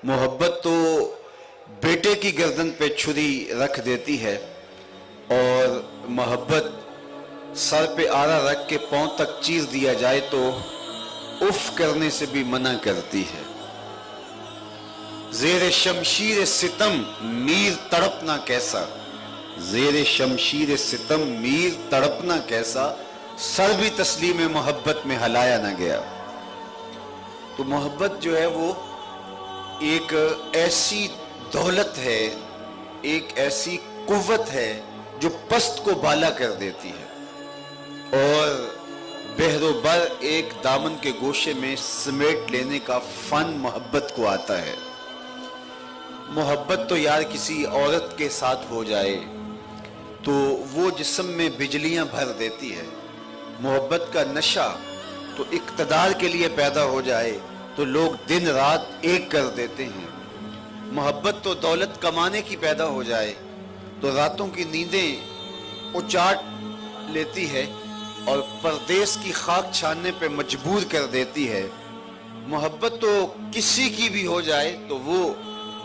मोहब्बत तो बेटे की गर्दन पे छुरी रख देती है और मोहब्बत सर पे आरा रख के पांव तक चीर दिया जाए तो उफ करने से भी मना करती है। ज़ेर शमशीर सितम मीर तड़पना कैसा, ज़ेर शमशीर सितम मीर तड़पना कैसा, सर भी तस्लीम मोहब्बत में हलाया ना गया। तो मोहब्बत जो है वो एक ऐसी दौलत है, एक ऐसी कुव्वत है जो पस्त को बाला कर देती है और बहरोबर एक दामन के गोशे में समेट लेने का फन मोहब्बत को आता है। मोहब्बत तो यार किसी औरत के साथ हो जाए तो वो जिस्म में बिजलियां भर देती है। मोहब्बत का नशा तो इक़्तिदार के लिए पैदा हो जाए तो लोग दिन रात एक कर देते हैं। मोहब्बत तो दौलत कमाने की पैदा हो जाए तो रातों की नींदें उचाट लेती है और परदेस की खाक छानने पे मजबूर कर देती है। मोहब्बत तो किसी की भी हो जाए तो वो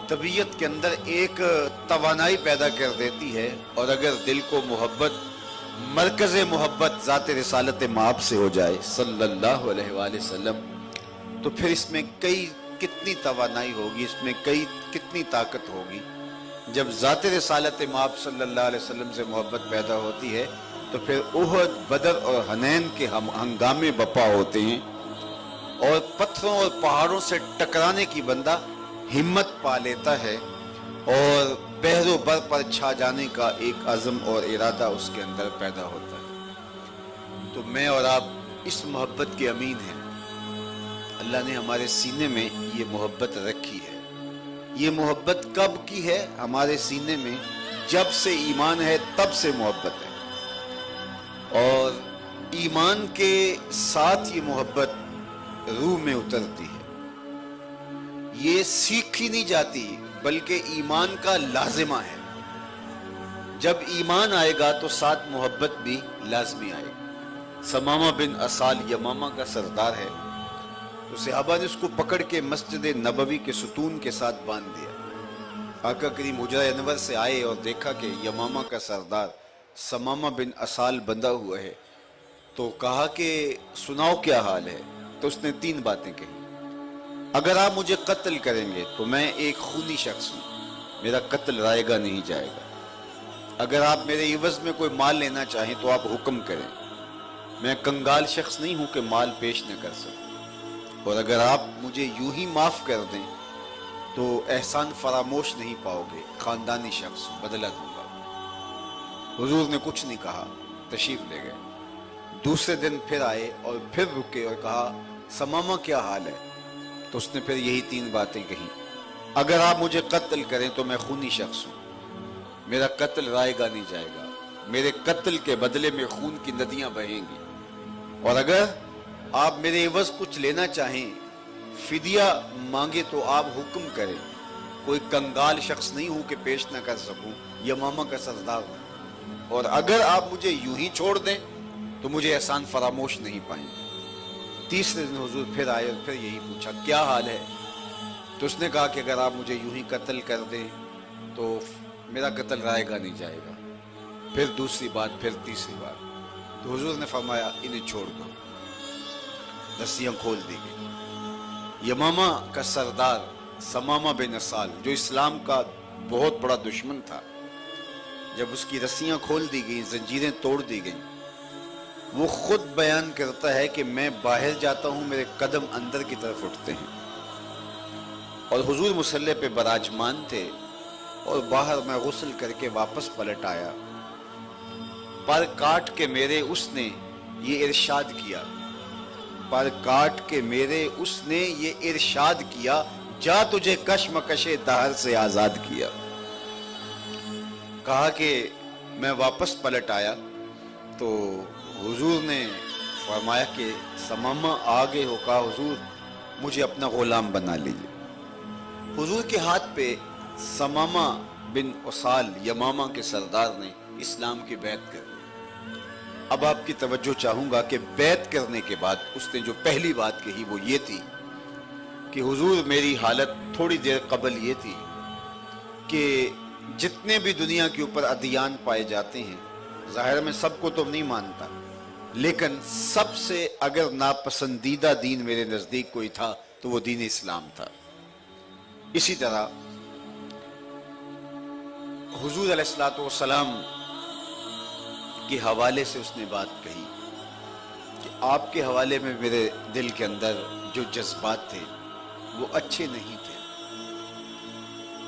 तबीयत के अंदर एक तवानाई पैदा कर देती है और अगर दिल को मोहब्बत मरकज़ मोहब्बत ज़ात रिसालत माब से हो जाए सल्लल्लाहु अलैहि वसल्लम तो फिर इसमें कितनी तवानाई होगी, इसमें कितनी ताकत होगी। जब ज़ात रिसालत माब सल्लल्लाहु अलैहि वसल्लम से मोहब्बत पैदा होती है तो फिर उहद, बदर और हनैन के हंगामे बपा होते हैं और पत्थरों और पहाड़ों से टकराने की बंदा हिम्मत पा लेता है और बहरो बर पर छा जाने का एक अज़म और इरादा उसके अंदर पैदा होता है। तो मैं और आप इस मोहब्बत के अमीन हैं। अल्लाह ने हमारे सीने में ये मोहब्बत रखी है। ये मोहब्बत कब की है हमारे सीने में? जब से ईमान है तब से मोहब्बत है और ईमान के साथ ये मोहब्बत रूह में उतरती है। ये सीखी नहीं जाती बल्कि ईमान का लाजिमा है। जब ईमान आएगा तो साथ मोहब्बत भी लाजमी आएगी। समामा बिन असाल यमामा का सरदार है तो सहाबा ने उसको पकड़ के मस्जिद नबवी के सुतून के साथ बांध दिया। आका करीम हुजरा अनवर से आए और देखा कि यमामा का सरदार समामा बिन असाल बंधा हुआ है तो कहा कि सुनाओ क्या हाल है। तो उसने 3 बातें कही। अगर आप मुझे कत्ल करेंगे तो मैं एक खूनी शख्स हूँ, मेरा कत्ल रायगा नहीं जाएगा। अगर आप मेरे इवज़ में कोई माल लेना चाहें तो आप हुक्म करें, मैं कंगाल शख्स नहीं हूँ कि माल पेश न कर सकूँ। और अगर आप मुझे यूं ही माफ़ कर दें तो एहसान फरामोश नहीं पाओगे, ख़ानदानी शख्स बदला दूंगा। हुजूर ने कुछ नहीं कहा, तशरीफ़ ले गए। दूसरे दिन फिर आए और फिर रुके और कहा समामा क्या हाल है। तो उसने फिर यही 3 बातें कही। अगर आप मुझे कत्ल करें तो मैं खूनी शख्स हूँ, मेरा कत्ल रायगा नहीं जाएगा, मेरे कत्ल के बदले में खून की नदियाँ बहेंगी। और अगर आप मेरे एवज़ कुछ लेना चाहें, फिदिया मांगे तो आप हुक्म करें, कोई कंगाल शख्स नहीं हूं कि पेश ना कर सकूं, यमामा का सरदार हूं। और अगर आप मुझे यूं ही छोड़ दें तो मुझे एहसान फरामोश नहीं पाएंगे। तीसरे दिन हुजूर फिर आए और फिर यही पूछा क्या हाल है। तो उसने कहा कि अगर आप मुझे यूं ही कत्ल कर दें तो मेरा कत्ल रायगा नहीं जाएगा। फिर दूसरी बात, फिर तीसरी बात। तो हुजूर ने फरमाया इन्हें छोड़ दो। रस्सियां खोल दी गई। यमामा का सरदार समामा बिन असाल जो इस्लाम का बहुत बड़ा दुश्मन था, जब उसकी रस्सियां खोल दी गई, जंजीरें तोड़ दी गई, वो खुद बयान करता है कि मैं बाहर जाता हूं, मेरे कदम अंदर की तरफ उठते हैं और हुजूर मुसल्ले पे बराजमान थे और बाहर मैं गुस्ल करके वापस पलट आया। पर काट के मेरे उसने ये इरशाद किया, पर काट के मेरे उसने ये इरशाद किया, जा तुझे कश्मकशे दहर से आजाद किया। कहा कि मैं वापस पलट आया तो हुजूर ने फरमाया कि समामा आगे हो। कहा हुजूर मुझे अपना गुलाम बना लीजिए। हुजूर के हाथ पे समामा बिन असाल यमामा के सरदार ने इस्लाम की बैत कर दी। अब आपकी तवज्जो चाहूंगा कि बैत करने के बाद उसने जो पहली बात कही वो ये थी کہ حضور میری حالت تھوڑی دیر قبل یہ تھی کہ جتنے بھی دنیا کے اوپر ادیان پائے جاتے ہیں، ظاہر میں سب کو تو نہیں مانتا، لیکن سب سے اگر ناپسندیدہ دین میرے نزدیک کوئی تھا تو وہ دین اسلام تھا۔ اسی طرح حضور علیہ الصلوۃ والسلام کے حوالے سے اس نے بات کہی کہ آپ کے حوالے میں میرے دل کے اندر جو جذبات تھے وہ اچھے نہیں تھے۔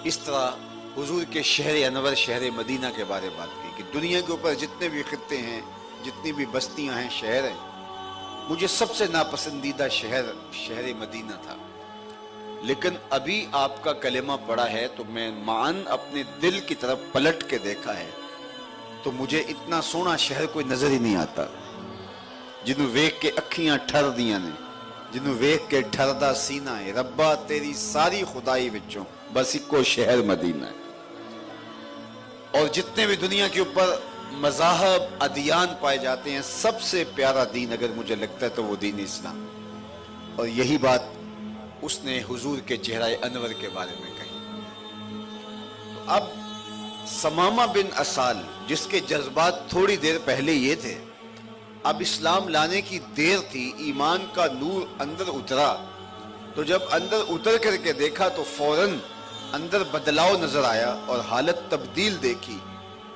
اس طرح حضور کے شہر انور شہر مدینہ کے بارے بات کی کہ دنیا کے اوپر جتنے بھی خطے ہیں، جتنی بھی بستیاں ہیں، شہر ہیں، مجھے سب سے ناپسندیدہ شہر مدینہ تھا، لیکن ابھی آپ کا کلمہ پڑھا ہے تو میں معاً اپنے دل کی طرف پلٹ کے دیکھا ہے تو مجھے اتنا سونا شہر کوئی نظر ہی نہیں آتا، جنوں ویکھ کے اکھیاں ٹھر دیاں نے، جنوں ویکھ کے ٹھردا سینہ ہے، ربا تیری ساری خدائی وچوں بس ایکو شہر مدینہ ہے۔ اور جتنے بھی دنیا کے اوپر مذاہب ادیان پائے جاتے ہیں، سب سے پیارا دین اگر مجھے لگتا ہے تو وہ دین اسلام، اور یہی بات اس نے حضور کے چہرہ انور کے بارے میں کہی۔ اب ثمامہ بن اسال جس کے جذبات تھوڑی دیر پہلے یہ تھے، اب اسلام لانے کی دیر تھی، ایمان کا نور اندر اترا، تو جب اندر اتر کر کے دیکھا تو فوراً اندر بدلاؤ نظر آیا اور حالت تبدیل دیکھی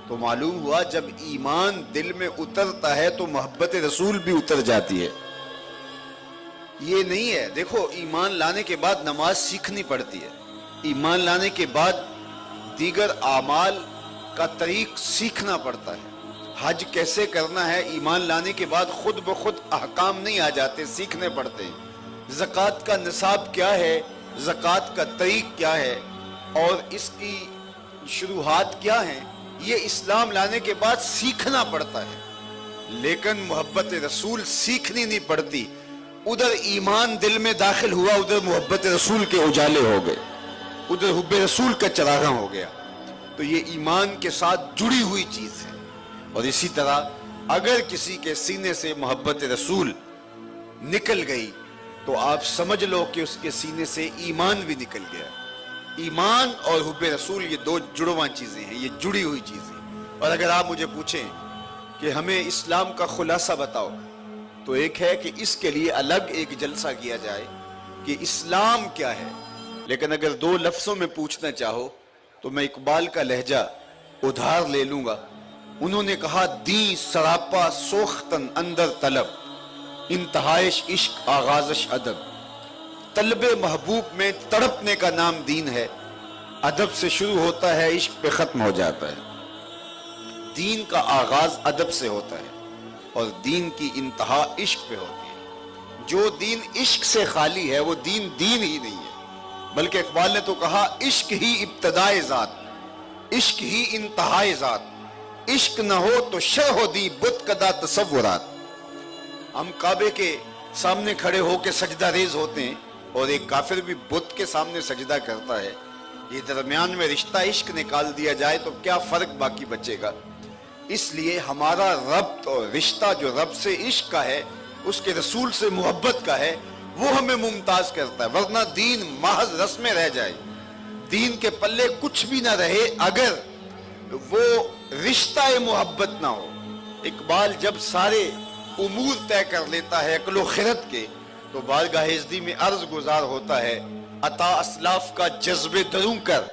تو معلوم ہوا جب ایمان دل میں اترتا ہے تو محبت رسول بھی اتر جاتی ہے۔ یہ نہیں ہے، دیکھو ایمان لانے کے بعد نماز سیکھنی پڑتی ہے، ایمان لانے کے بعد دیگر اعمال کا طریق سیکھنا پڑتا ہے، حج کیسے کرنا ہے ایمان لانے کے بعد خود بخود احکام نہیں آ جاتے، سیکھنے پڑتے ہیں، زکوٰۃ کا نصاب کیا ہے، زکوٰۃ کا طریق کیا ہے اور اس کی شروحات کیا ہیں، یہ اسلام لانے کے بعد سیکھنا پڑتا ہے، لیکن محبت رسول سیکھنی نہیں پڑتی، ادھر ایمان دل میں داخل ہوا، ادھر محبت رسول کے اجالے ہو گئے، ادھر حب رسول کا چراغاں ہو گیا، تو یہ ایمان کے ساتھ جڑی ہوئی چیز ہے۔ اور اسی طرح اگر کسی کے سینے سے محبت رسول نکل گئی تو آپ سمجھ لو کہ اس کے سینے سے ایمان بھی نکل گیا۔ ایمان اور حب رسول یہ دو جڑواں چیزیں ہیں، یہ جڑی ہوئی چیزیں۔ اور اگر آپ مجھے پوچھیں کہ ہمیں اسلام کا خلاصہ بتاؤ تو ایک ہے کہ اس کے لیے الگ ایک جلسہ کیا جائے کہ اسلام کیا ہے، لیکن اگر دو لفظوں میں پوچھنا چاہو تو میں اقبال کا لہجہ ادھار لے لوں گا۔ انہوں نے کہا دین سراپا سوختن اندر طلب، انتہائش عشق آغازش ادب۔ طلب محبوب میں تڑپنے کا نام دین ہے، ادب سے شروع ہوتا ہے عشق پہ ختم ہو جاتا ہے۔ دین کا آغاز ادب سے ہوتا ہے اور دین کی انتہا عشق پہ ہوتی ہے۔ جو دین عشق سے خالی ہے وہ دین دین ہی نہیں ہے، بلکہ اقبال نے تو کہا عشق ہی ابتدائے ذات، عشق ہی انتہائے ذات، عشق نہ ہو تو شرح دی بت کدا تصورات۔ ہم کعبے کے سامنے کھڑے ہو کے سجدہ ریز ہوتے ہیں اور ایک کافر بھی بت کے سامنے سجدہ کرتا ہے، یہ درمیان میں رشتہ عشق نکال دیا جائے تو کیا فرق باقی بچے گا؟ اس لیے ہمارا ربط اور رشتہ جو رب سے عشق کا ہے، اس کے رسول سے محبت کا ہے، وہ ہمیں ممتاز کرتا ہے، ورنہ دین محض رسمیں رہ جائے، دین کے پلے کچھ بھی نہ رہے اگر وہ رشتہ محبت نہ ہو۔ اقبال جب سارے امور طے کر لیتا ہے عقل و خرد کے تو بارگاہ ازدی میں عرض گزار ہوتا ہے عطا اسلاف کا جذب دروں کر